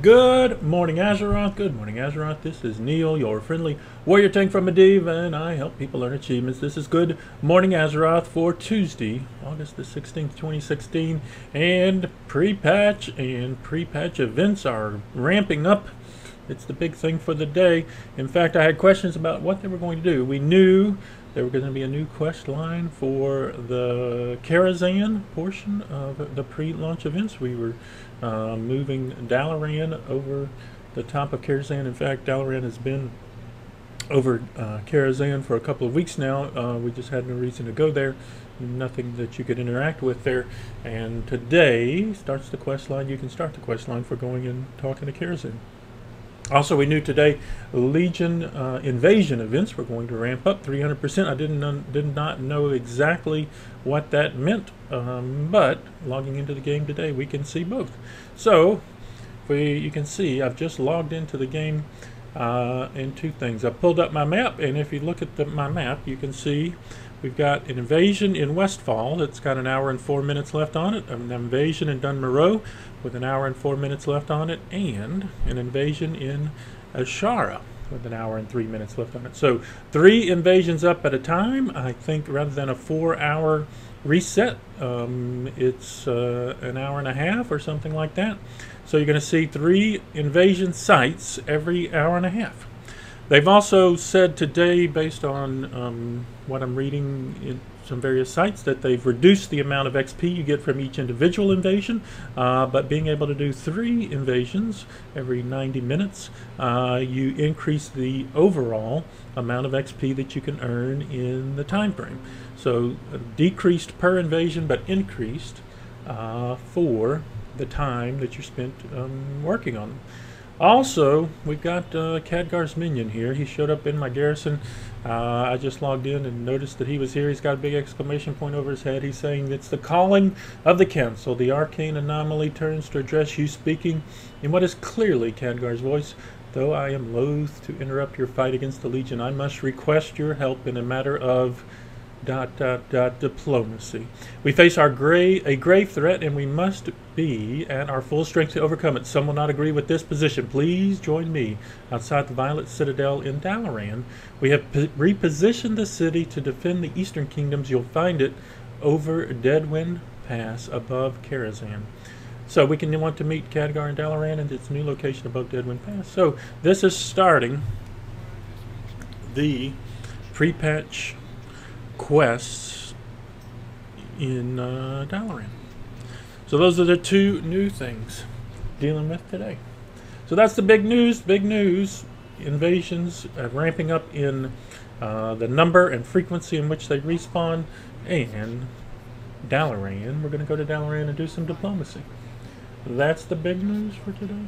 Good morning, Azeroth. Good morning, Azeroth. This is Neall, your friendly warrior tank from Medivh, and I help people earn achievements. This is Good Morning Azeroth for Tuesday, August the 16th, 2016, and pre-patch events are ramping up. It's the big thing for the day. In fact, I had questions about what they were going to do. We knew there were going to be a new quest line for the Karazhan portion of the pre-launch events. We were moving Dalaran over the top of Karazhan. In fact, Dalaran has been over Karazhan for a couple of weeks now. We just had no reason to go there. Nothing that you could interact with there. And today starts the quest line. You can start the quest line for going and talking to Karazhan. Also, we knew today Legion invasion events were going to ramp up 300%. I did not know exactly what that meant, but logging into the game today, we can see both. So, you can see I've just logged into the game in two things. I pulled up my map, and if you look at my map, you can see we've got an invasion in Westfall that's got an hour and 4 minutes left on it, an invasion in Dunmoreau with an hour and 4 minutes left on it, and an invasion in Ashara with an hour and 3 minutes left on it. So 3 invasions up at a time. I think rather than a 4-hour reset, it's an hour and a half or something like that. So you're going to see 3 invasion sites every hour and a half. They've also said today, based on what I'm reading in some various sites, that they've reduced the amount of XP you get from each individual invasion, but being able to do 3 invasions every 90 minutes, you increase the overall amount of XP that you can earn in the time frame. So decreased per invasion, but increased for the time that you spent working on them. Also, we've got Khadgar's minion here. He showed up in my garrison. I just logged in and noticed that he was here. He's got a big exclamation point over his head. He's saying it's the calling of the council. The arcane anomaly turns to address you, speaking in what is clearly Khadgar's voice. Though I am loath to interrupt your fight against the Legion, I must request your help in a matter of ... diplomacy. We face a grave threat, and we must be at our full strength to overcome it. Some will not agree with this position. Please join me outside the Violet Citadel in Dalaran. We have repositioned the city to defend the Eastern Kingdoms. You'll find it over Deadwind Pass above Karazhan. So we can want to meet Khadgar in Dalaran and its new location above Deadwind Pass. So this is starting the pre-patch quests in Dalaran. So those are the 2 new things dealing with today. So that's the big news. Big news. Invasions ramping up in the number and frequency in which they respawn. And Dalaran. We're going to go to Dalaran and do some diplomacy. That's the big news for today.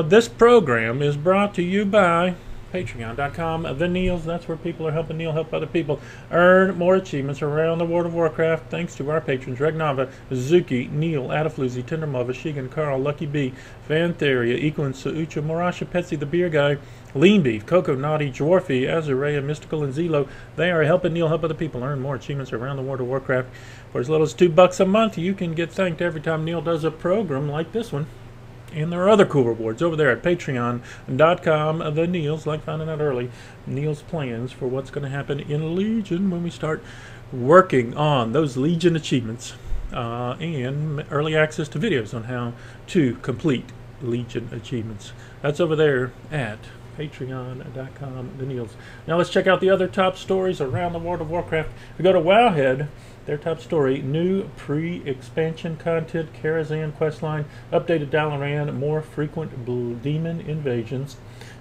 This program is brought to you by Patreon.com, the Nealls. That's where people are helping Neall help other people earn more achievements around the World of Warcraft, thanks to our patrons: Regnava, Zuki, Neall, Adafluzi, Tindermova, Shigan, Carl, Lucky B, Vantheria, Equin, Saucha, Morasha, Petsy the Beer Guy, Lean Beef, Coco, Naughty, Dwarfy, Azurea, Mystical, and Zelo. They are helping Neall help other people earn more achievements around the World of Warcraft. For as little as $2 a month, you can get thanked every time Neall does a program like this one. And there are other cool rewards over there at Patreon.com. The Nealls, like finding out early, Neall's plans for what's going to happen in Legion when we start working on those Legion achievements, and early access to videos on how to complete Legion achievements. That's over there at Patreon.com. The Nealls. Now let's check out the other top stories around the World of Warcraft. We go to Wowhead. Their top story: new pre-expansion content, Karazhan questline, updated Dalaran, more frequent demon invasions.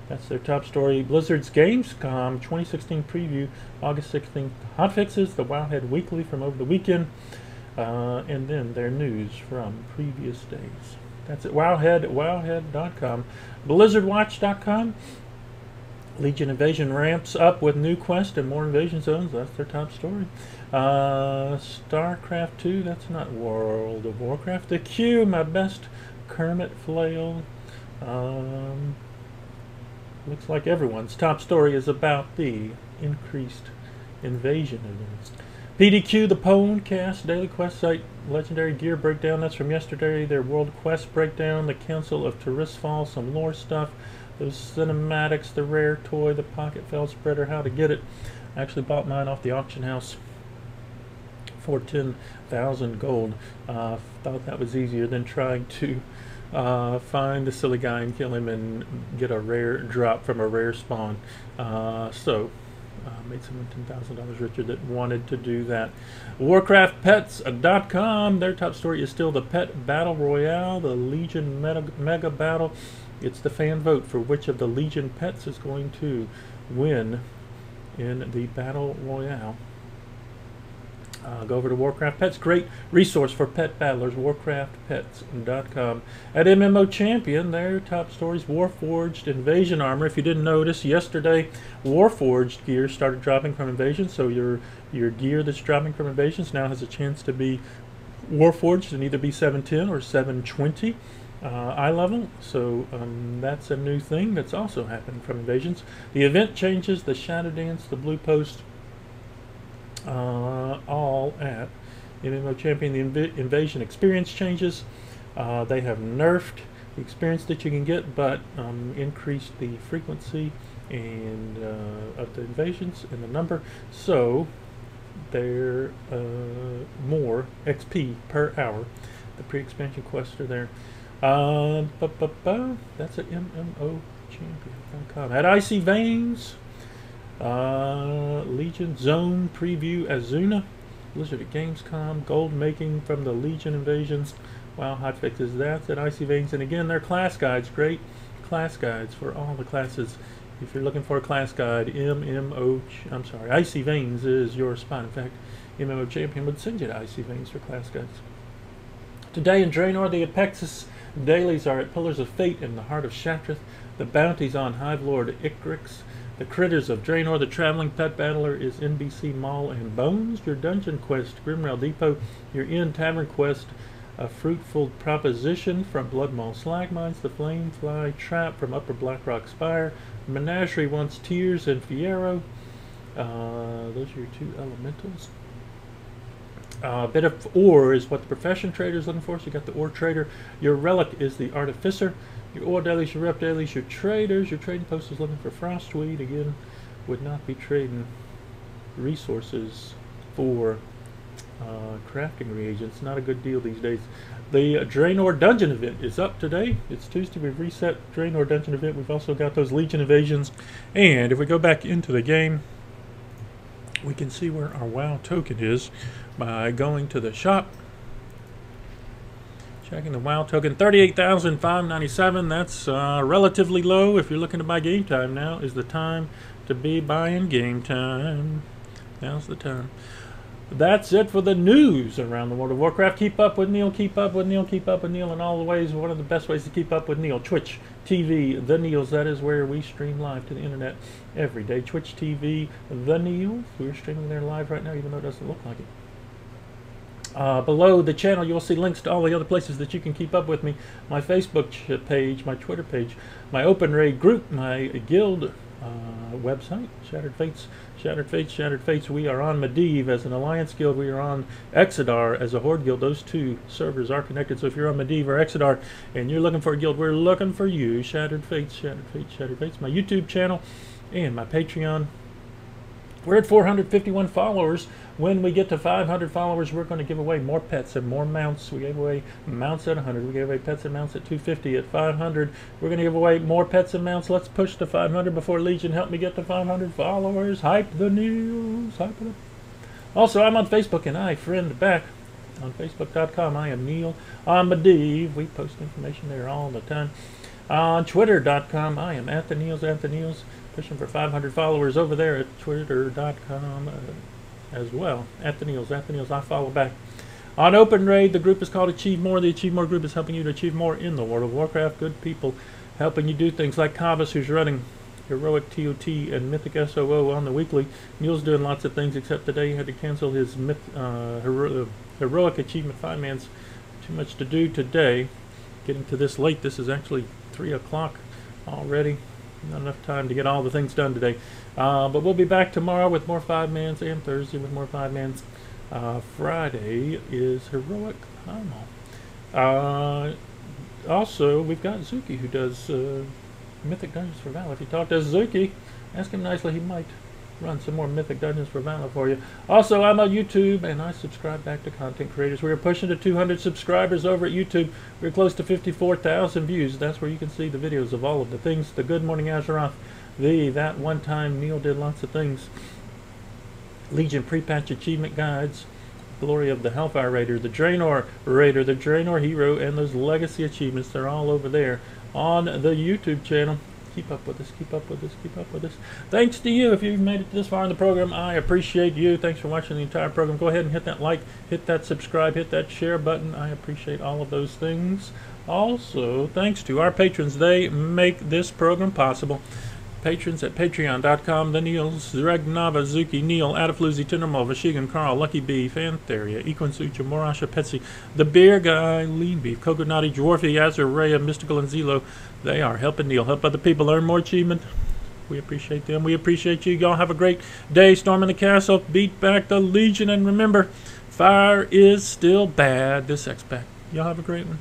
That's their top story. Blizzard's Gamescom 2016 preview, August 16th. Hotfixes, the Wowhead Weekly from over the weekend, and then their news from previous days. That's at wowhead.com. BlizzardWatch.com. Legion Invasion ramps up with new quest and more invasion zones. That's their top story. StarCraft 2, that's not World of Warcraft. The Q, my best Kermit flail. Looks like everyone's top story is about the increased invasion events. PDQ, the Pwnecast daily quest site, legendary gear breakdown. That's from yesterday. Their world quest breakdown, the Council of Tirisfal, some lore stuff, those cinematics, the rare toy, the pocket fell spreader, how to get it. I actually bought mine off the auction house for 10,000 gold. Thought that was easier than trying to find the silly guy and kill him and get a rare drop from a rare spawn. Made someone $10,000 richer that wanted to do that. WarcraftPets.com, their top story is still the Pet Battle Royale, the Legion Mega Battle. It's the fan vote for which of the Legion pets is going to win in the Battle Royale. Go over to Warcraft Pets, great resource for pet battlers, warcraftpets.com. At MMO Champion, their top stories, Warforged Invasion Armor. If you didn't notice, yesterday Warforged gear started dropping from Invasion, so your gear that's dropping from Invasions now has a chance to be Warforged and either be 710 or 720 eye level, so that's a new thing that's also happening from Invasions. The event changes, the Shadow Dance, the Blue Post, all at MMO Champion. The Invasion experience changes. They have nerfed the experience that you can get, but increased the frequency and of the invasions and the number, so they're more XP per hour. The pre-expansion quests are there. That's at MMOChampion.com. At Icy Veins, Legion Zone Preview Azuna, Blizzard at Gamescom, gold making from the Legion invasions. Wow, hotfixes. That's at Icy Veins, and again, their class guides, great class guides for all the classes. If you're looking for a class guide, Icy Veins is your spot. In fact, MMO Champion would send you to Icy Veins for class guides. Today in Draenor, the Apexis dailies are at Pillars of Fate in the heart of Shattrath, the bounties on Hive Lord Icrix, the Critters of Draenor, the Traveling Pet Battler is NBC Maul and Bones, your Dungeon Quest, Grimrail Depot, your Inn Tavern Quest, a Fruitful Proposition from Bloodmaw Slagmines, the Flamefly Trap from Upper Blackrock Spire, Menagerie Wants Tears and Fiero. Those are your two elementals. A bit of ore is what the Profession Trader is looking for, so you got the Ore Trader. Your Relic is the Artificer. Your Ore Dailies, your Rep Dailies, your Traders. Your Trading Post is looking for Frostweed. Again, would not be trading resources for crafting reagents. Not a good deal these days. The Draenor Dungeon event is up today. It's Tuesday. We've reset Draenor Dungeon event. We've also got those Legion invasions. And if we go back into the game, we can see where our WoW token is by going to the shop. Checking the WoW token, 38,597. That's relatively low. If you're looking to buy game time, now is the time to be buying game time. Now's the time. That's it for the news around the World of Warcraft. Keep up with Neall, keep up with Neall, keep up with Neall in all the ways. One of the best ways to keep up with Neall, Twitch TV, The Nealls. That is where we stream live to the internet every day. Twitch TV, The Nealls. We're streaming there live right now, even though it doesn't look like it. Below the channel, you'll see links to all the other places that you can keep up with me. My Facebook page, my Twitter page, my Open Raid group, my guild website, Shattered Fates. We are on Medivh as an alliance guild. We are on Exodar as a horde guild. Those two servers are connected. So if you're on Medivh or Exodar and you're looking for a guild, we're looking for you. Shattered Fates. My YouTube channel and my Patreon. We're at 451 followers. When we get to 500 followers, we're going to give away more pets and more mounts. We gave away mounts at 100. We gave away pets and mounts at 250. At 500, we're going to give away more pets and mounts. Let's push to 500 before Legion help me get to 500 followers. Hype the news. Hype it up. Also, I'm on Facebook, and I friend back on Facebook.com. I am Neall. On Medivh. We post information there all the time. On Twitter.com, I am at the Nealls. Pushing for 500 followers over there at Twitter.com as well. At the Nealls. I follow back. On Open Raid, the group is called Achieve More. The Achieve More group is helping you to achieve more in the World of Warcraft. Good people helping you do things like Kavas, who's running Heroic TOT and Mythic SOO on the weekly. Neal's doing lots of things, except today he had to cancel his Heroic Achievement 5-man's. Too much to do today. Getting to this late. This is actually 3 o'clock already. Not enough time to get all the things done today. But we'll be back tomorrow with more 5-mans and Thursday with more 5-mans. Friday is Heroic Primal. Also, we've got Zuki who does Mythic Dungeons for Valor. If you talk to Zuki, ask him nicely, he might run some more Mythic Dungeons for Valor for you. Also, I'm on YouTube, and I subscribe back to content creators. We are pushing to 200 subscribers over at YouTube. We're close to 54,000 views. That's where you can see the videos of all of the things. The Good Morning Azeroth, that one time Neall did lots of things. Legion pre-patch achievement guides, Glory of the Hellfire Raider, the Draenor Raider, the Draenor Hero, and those legacy achievements. They're all over there on the YouTube channel. Keep up with us, keep up with us, keep up with us. Thanks to you. If you've made it this far in the program, I appreciate you. Thanks for watching the entire program. Go ahead and hit that like, hit that subscribe, hit that share button. I appreciate all of those things. Also, thanks to our patrons. They make this program possible. Patrons at patreon.com, the Neals, Zreg, Nava, Zuki, Neall, Adafloozy, Tindermol, Vashigan, Carl, Lucky Bee, Fantheria, Equinsucha, Morasha, Petsy, The Beer Guy, Lean Beef, Coconati, Dwarfy, Azareya, Mystical, and Zelo. They are helping Neall, help other people earn more achievement. We appreciate them. We appreciate you. Y'all have a great day. Storming the castle, beat back the Legion, and remember, fire is still bad this X-Pack. Y'all have a great one.